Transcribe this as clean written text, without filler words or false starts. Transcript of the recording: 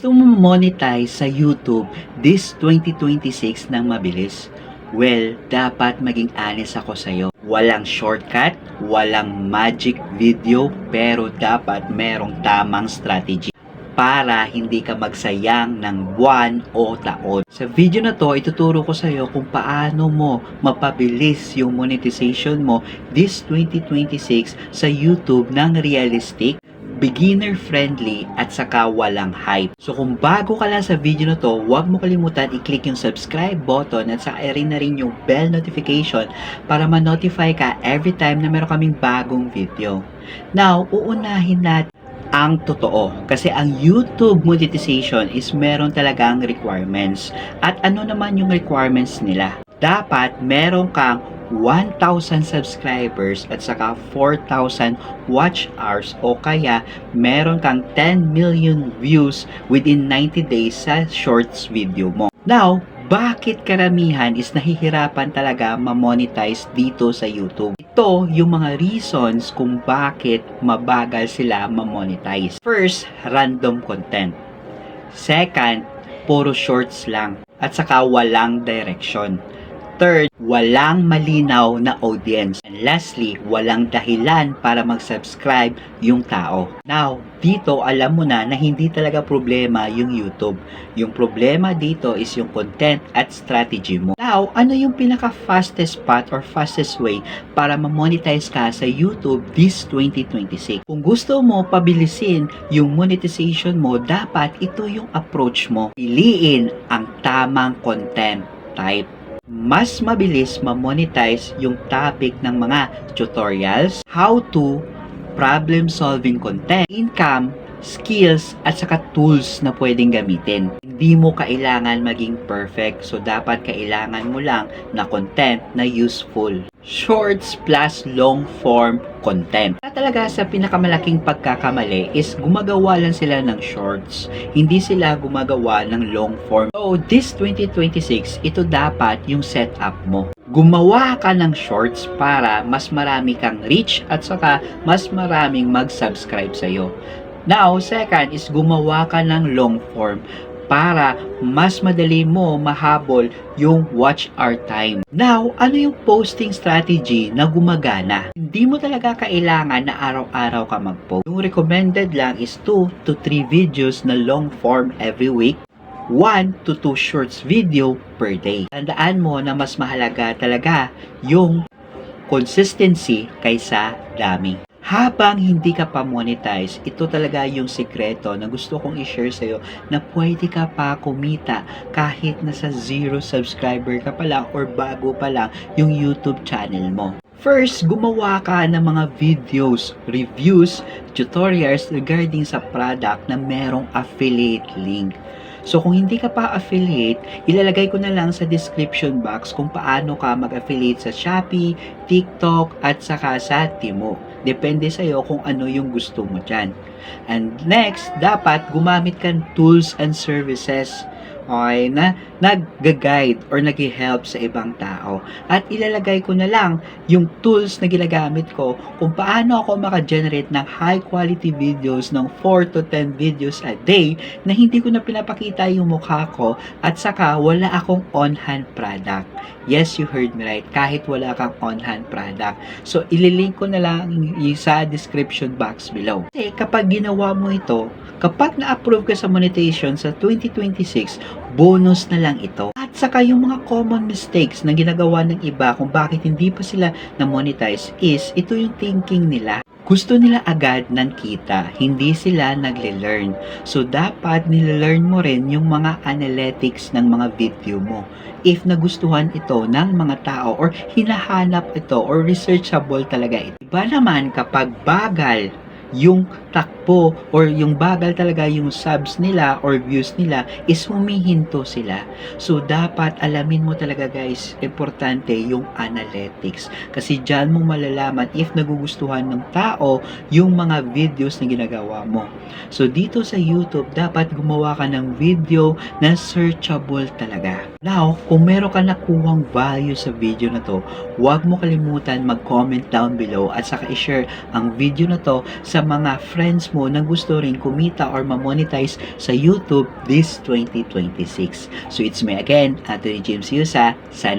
Gusto mo monetize sa YouTube this 2026 ng mabilis? Well, dapat maging honest ako sa'yo. Walang shortcut, walang magic video, pero dapat merong tamang strategy para hindi ka magsayang ng buwan o taon. Sa video na to, ituturo ko sa iyo kung paano mo mapabilis yung monetization mo this 2026 sa YouTube ng realistic, beginner-friendly at saka walang hype. So kung bago ka lang sa video na to, huwag mo kalimutan i-click yung subscribe button at saka rin na rin yung bell notification para ma-notify ka every time na meron kaming bagong video. Now, uunahin natin ang totoo. Kasi ang YouTube monetization is meron talagang requirements. At ano naman yung requirements nila? Dapat meron kang 1,000 subscribers at saka 4,000 watch hours o kaya meron kang 10 million views within 90 days sa shorts video mo. Now, bakit karamihan is nahihirapan talaga ma-monetize dito sa YouTube? Ito yung mga reasons kung bakit mabagal sila ma-monetize. First, random content. Second, puro shorts lang. At saka walang direction. Third, walang malinaw na audience. And lastly, walang dahilan para mag-subscribe yung tao. Now, dito alam mo na hindi talaga problema yung YouTube. Yung problema dito is yung content at strategy mo. Now, ano yung pinaka-fastest path or fastest way para ma-monetize ka sa YouTube this 2026? Kung gusto mo pabilisin yung monetization mo, dapat ito yung approach mo. Piliin ang tamang content type. Mas mabilis ma-monetize yung topic ng mga tutorials, how to, problem-solving content, income, skills, at saka tools na pwedeng gamitin. Hindi mo kailangan maging perfect, so dapat kailangan mo lang na content na useful. Shorts plus long form content. Talaga sa pinakamalaking pagkakamali is gumagawa lang sila ng shorts. Hindi sila gumagawa ng long form. So this 2026, ito dapat yung setup mo. Gumawa ka ng shorts para mas marami kang reach at saka mas maraming mag-subscribe sa'yo. Now, second is gumawa ka ng long form para mas madali mo mahabol yung watch hour time. Now, ano yung posting strategy na gumagana? Hindi mo talaga kailangan na araw-araw ka mag-post. Yung recommended lang is 2 to 3 videos na long form every week, 1 to 2 shorts video per day. Tandaan mo na mas mahalaga talaga yung consistency kaysa dami. Habang hindi ka pa monetize, ito talaga yung sikreto na gusto kong i-share sa'yo na pwede ka pa kumita kahit nasa 0 subscriber ka pa lang or bago pa lang yung YouTube channel mo. First, gumawa ka ng mga videos, reviews, tutorials regarding sa product na merong affiliate link. So kung hindi ka pa affiliate, ilalagay ko na lang sa description box kung paano ka mag-affiliate sa Shopee, TikTok, at saka sa Temu. Depende sa'yo kung ano yung gusto mo dyan. And next, dapat gumamit kang tools and services na nag-guide or nag-help sa ibang tao. At ilalagay ko na lang yung tools na ginagamit ko kung paano ako maka-generate ng high quality videos ng 4 to 10 videos a day na hindi ko na pinapakita yung mukha ko at saka wala akong on-hand product. Yes, you heard me right. Kahit wala kang on-hand product. So, ililink ko na lang sa description box below. Kasi kapag ginawa mo ito, kapag na-approve ka sa monetization sa 2026, bonus na lang ito. At saka yung mga common mistakes na ginagawa ng iba kung bakit hindi pa sila na-monetize is, ito yung thinking nila. Gusto nila agad ng kita, hindi sila nagle-learn. So, dapat nile-learn mo rin yung mga analytics ng mga video mo. If nagustuhan ito ng mga tao or hinahanap ito or researchable talaga ito. Iba naman kapag bagal yung takbo or yung bagal talaga yung subs nila or views nila is humihinto sila. So, dapat alamin mo talaga guys, importante yung analytics. Kasi dyan mo malalaman if nagugustuhan ng tao yung mga videos na ginagawa mo. So, dito sa YouTube, dapat gumawa ka ng video na searchable talaga. Now, kung meron ka nakuhang value sa video na to, huwag mo kalimutan mag-comment down below at saka i-share ang video na to sa mga friends friends mo na gusto rin kumita or ma-monetize sa YouTube this 2026. So it's me again, Anthony James Yusa. Sana